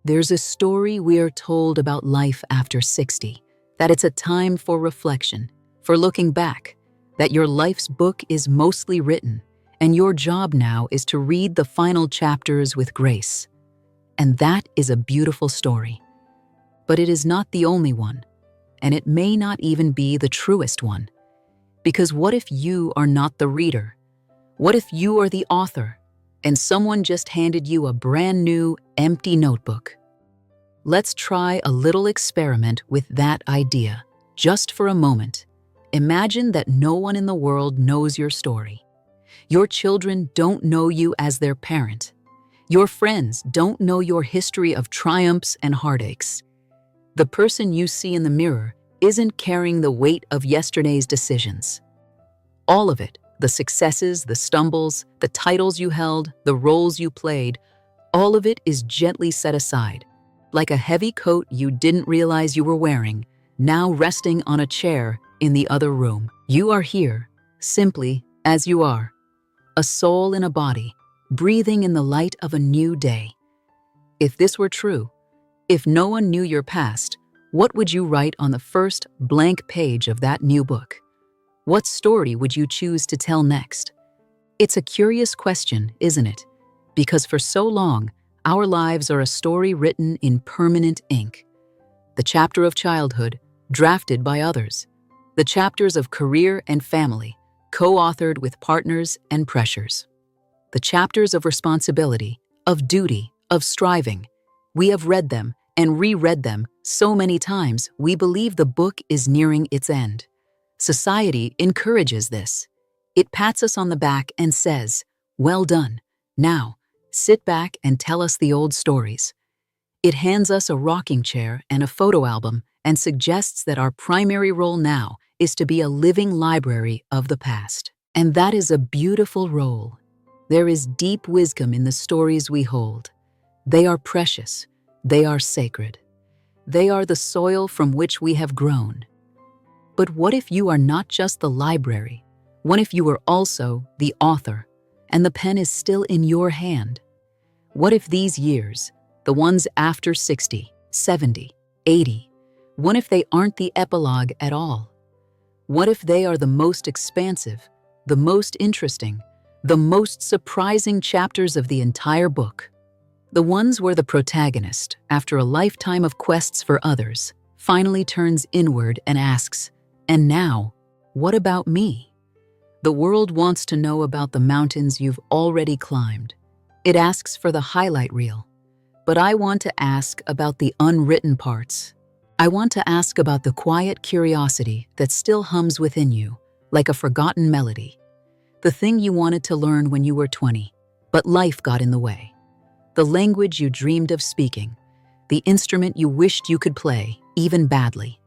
There's a story we are told about life after 60, that it's a time for reflection, for looking back, that your life's book is mostly written, and your job now is to read the final chapters with grace. And that is a beautiful story. But it is not the only one, and it may not even be the truest one. Because what if you are not the reader? What if you are the author, and someone just handed you a brand new, empty notebook? Let's try a little experiment with that idea, just for a moment. Imagine that no one in the world knows your story. Your children don't know you as their parent. Your friends don't know your history of triumphs and heartaches. The person you see in the mirror isn't carrying the weight of yesterday's decisions. All of it, the successes, the stumbles, the titles you held, the roles you played, all of it is gently set aside, like a heavy coat you didn't realize you were wearing, now resting on a chair in the other room. You are here, simply as you are, a soul in a body, breathing in the light of a new day. If this were true, if no one knew your past, what would you write on the first blank page of that new book? What story would you choose to tell next? It's a curious question, isn't it? Because for so long, our lives are a story written in permanent ink. The chapter of childhood, drafted by others. The chapters of career and family, co-authored with partners and pressures. The chapters of responsibility, of duty, of striving. We have read them and reread them so many times we believe the book is nearing its end. Society encourages this. It pats us on the back and says, "Well done. Now, sit back and tell us the old stories." It hands us a rocking chair and a photo album and suggests that our primary role now is to be a living library of the past. And that is a beautiful role. There is deep wisdom in the stories we hold. They are precious. They are sacred. They are the soil from which we have grown. But what if you are not just the library? What if you are also the author, and the pen is still in your hand? What if these years, the ones after 60, 70, 80, what if they aren't the epilogue at all? What if they are the most expansive, the most interesting, the most surprising chapters of the entire book? The ones where the protagonist, after a lifetime of quests for others, finally turns inward and asks, "And now, what about me?" The world wants to know about the mountains you've already climbed. It asks for the highlight reel. But I want to ask about the unwritten parts. I want to ask about the quiet curiosity that still hums within you, like a forgotten melody. The thing you wanted to learn when you were 20, but life got in the way. The language you dreamed of speaking. The instrument you wished you could play, even badly.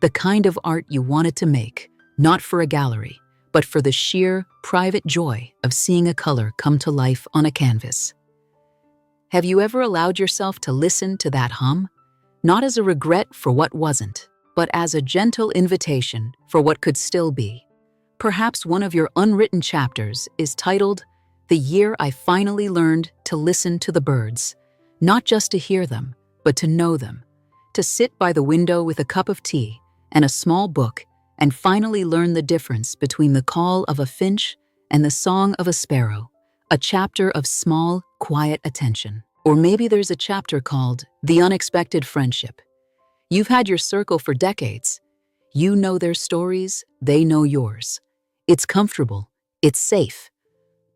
The kind of art you wanted to make, not for a gallery, but for the sheer, private joy of seeing a color come to life on a canvas. Have you ever allowed yourself to listen to that hum? Not as a regret for what wasn't, but as a gentle invitation for what could still be. Perhaps one of your unwritten chapters is titled, "The Year I Finally Learned to Listen to the Birds," not just to hear them, but to know them, to sit by the window with a cup of tea and a small book and finally learn the difference between the call of a finch and the song of a sparrow, a chapter of small, quiet attention. Or maybe there's a chapter called The Unexpected Friendship. You've had your circle for decades. You know their stories, they know yours. It's comfortable, it's safe.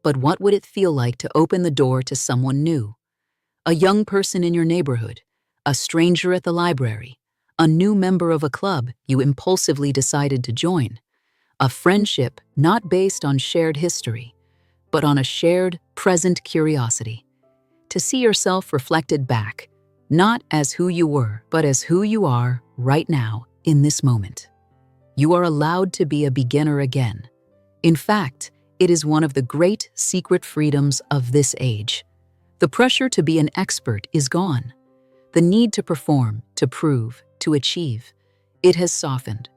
But what would it feel like to open the door to someone new? A young person in your neighborhood, a stranger at the library, a new member of a club you impulsively decided to join. A friendship not based on shared history, but on a shared, present curiosity. To see yourself reflected back, not as who you were, but as who you are right now, in this moment. You are allowed to be a beginner again. In fact, it is one of the great secret freedoms of this age. The pressure to be an expert is gone. The need to perform, to prove, to achieve. It has softened.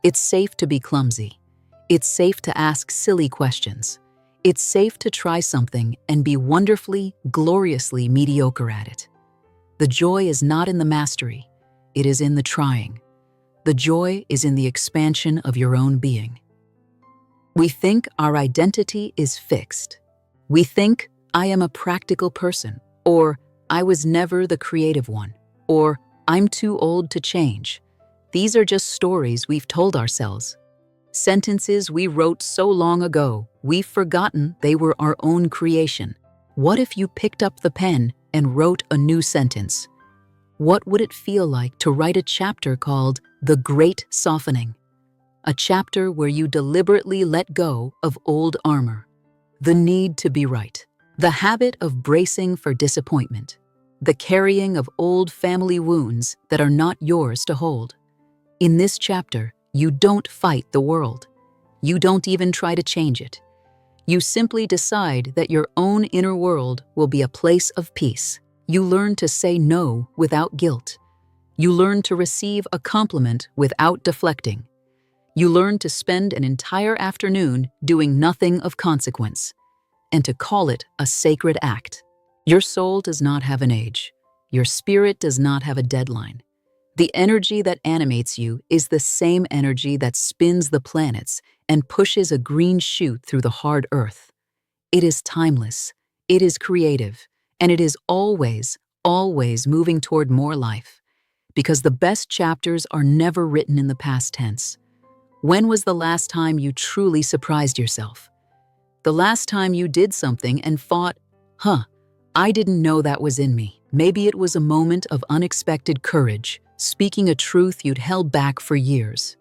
It's safe to be clumsy. It's safe to ask silly questions. It's safe to try something and be wonderfully, gloriously mediocre at it. The joy is not in the mastery, it is in the trying. The joy is in the expansion of your own being. We think our identity is fixed. We think, I am a practical person, or I was never the creative one, or I'm too old to change. These are just stories we've told ourselves. Sentences we wrote so long ago, we've forgotten they were our own creation. What if you picked up the pen and wrote a new sentence? What would it feel like to write a chapter called The Great Softening? A chapter where you deliberately let go of old armor, the need to be right, the habit of bracing for disappointment, the carrying of old family wounds that are not yours to hold. In this chapter, you don't fight the world. You don't even try to change it. You simply decide that your own inner world will be a place of peace. You learn to say no without guilt. You learn to receive a compliment without deflecting. You learn to spend an entire afternoon doing nothing of consequence, and to call it a sacred act. Your soul does not have an age. Your spirit does not have a deadline. The energy that animates you is the same energy that spins the planets and pushes a green shoot through the hard earth. It is timeless, it is creative, and it is always, always moving toward more life. Because the best chapters are never written in the past tense. When was the last time you truly surprised yourself? The last time you did something and thought, I didn't know that was in me. Maybe it was a moment of unexpected courage, speaking a truth you'd held back for years.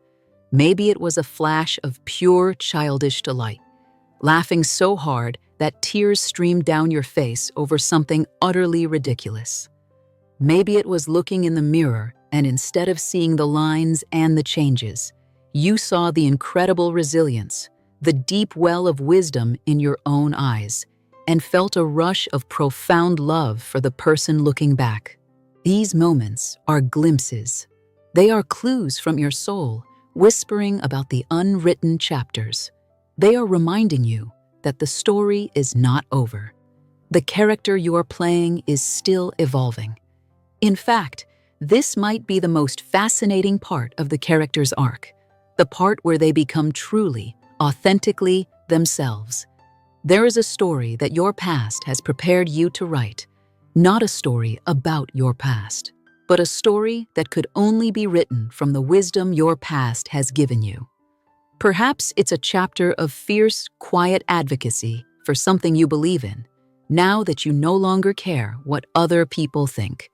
Maybe it was a flash of pure childish delight, laughing so hard that tears streamed down your face over something utterly ridiculous. Maybe it was looking in the mirror and instead of seeing the lines and the changes, you saw the incredible resilience, the deep well of wisdom in your own eyes, and felt a rush of profound love for the person looking back. These moments are glimpses. They are clues from your soul, whispering about the unwritten chapters. They are reminding you that the story is not over. The character you are playing is still evolving. In fact, this might be the most fascinating part of the character's arc, the part where they become truly, authentically themselves. There is a story that your past has prepared you to write, not a story about your past, but a story that could only be written from the wisdom your past has given you. Perhaps it's a chapter of fierce, quiet advocacy for something you believe in, now that you no longer care what other people think.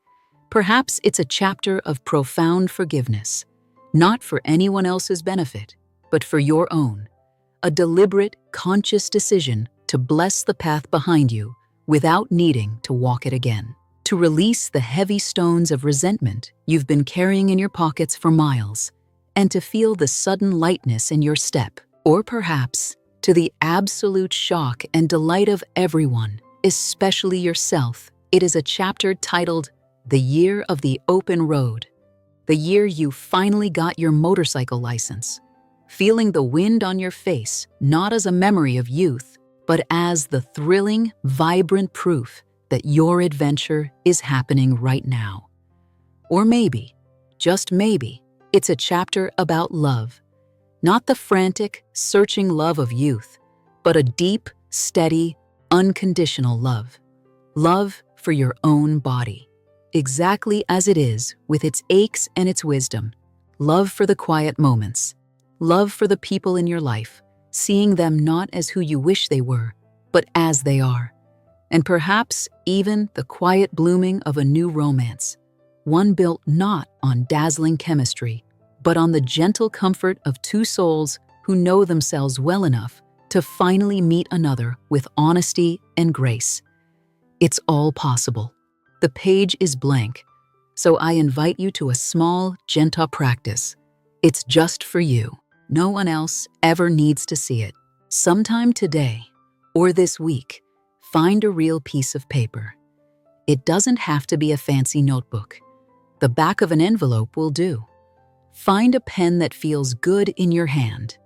Perhaps it's a chapter of profound forgiveness, not for anyone else's benefit, but for your own. A deliberate, conscious decision to bless the path behind you without needing to walk it again. To release the heavy stones of resentment you've been carrying in your pockets for miles, and to feel the sudden lightness in your step. Or perhaps, to the absolute shock and delight of everyone, especially yourself, it is a chapter titled The Year of the Open Road. The year you finally got your motorcycle license, feeling the wind on your face not as a memory of youth, but as the thrilling, vibrant proof that your adventure is happening right now. Or maybe, just maybe, it's a chapter about love. Not the frantic, searching love of youth, but a deep, steady, unconditional love. Love for your own body, exactly as it is with its aches and its wisdom. Love for the quiet moments. Love for the people in your life, seeing them not as who you wish they were, but as they are. And perhaps even the quiet blooming of a new romance, one built not on dazzling chemistry, but on the gentle comfort of two souls who know themselves well enough to finally meet another with honesty and grace. It's all possible. The page is blank, so I invite you to a small, gentle practice. It's just for you. No one else ever needs to see it. Sometime today, or this week, find a real piece of paper. It doesn't have to be a fancy notebook. The back of an envelope will do. Find a pen that feels good in your hand,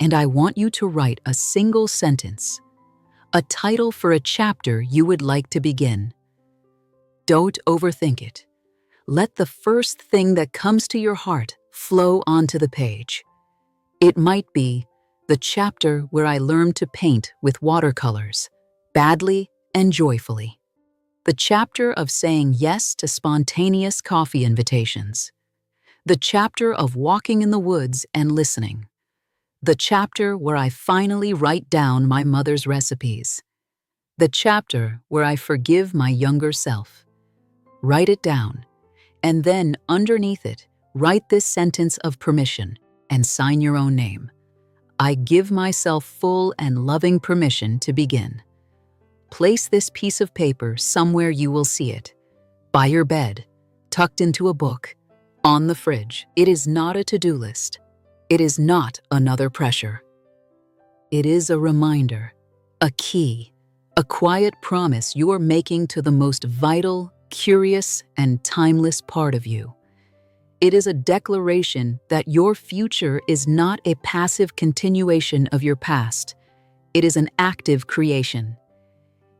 and I want you to write a single sentence, a title for a chapter you would like to begin. Don't overthink it. Let the first thing that comes to your heart flow onto the page. It might be the chapter where I learned to paint with watercolors, badly and joyfully. The chapter of saying yes to spontaneous coffee invitations. The chapter of walking in the woods and listening. The chapter where I finally write down my mother's recipes. The chapter where I forgive my younger self. Write it down, and then underneath it, write this sentence of permission and sign your own name. I give myself full and loving permission to begin. Place this piece of paper somewhere you will see it. By your bed, tucked into a book, on the fridge. It is not a to-do list. It is not another pressure. It is a reminder, a key, a quiet promise you are making to the most vital, curious, and timeless part of you. It is a declaration that your future is not a passive continuation of your past. It is an active creation.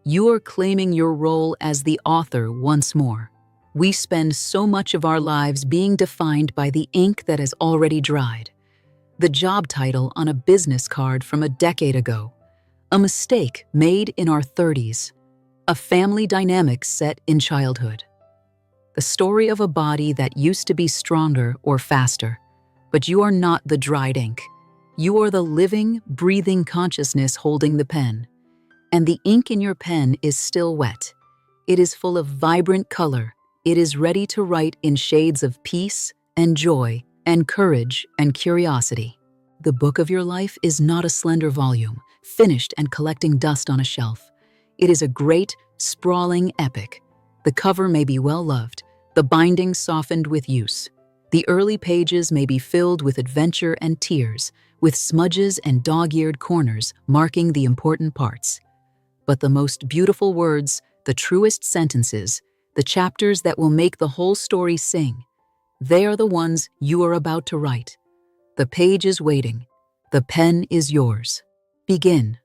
You are claiming your role as the author once more. We spend so much of our lives being defined by the ink that has already dried. The job title on a business card from a decade ago. A mistake made in our 30s. A family dynamic set in childhood. The story of a body that used to be stronger or faster. But you are not the dried ink. You are the living, breathing consciousness holding the pen. And the ink in your pen is still wet. It is full of vibrant color. It is ready to write in shades of peace and joy and courage and curiosity. The book of your life is not a slender volume, finished and collecting dust on a shelf. It is a great, sprawling epic. The cover may be well-loved, the binding softened with use. The early pages may be filled with adventure and tears, with smudges and dog-eared corners marking the important parts. But the most beautiful words, the truest sentences, the chapters that will make the whole story sing, they are the ones you are about to write. The page is waiting. The pen is yours. Begin.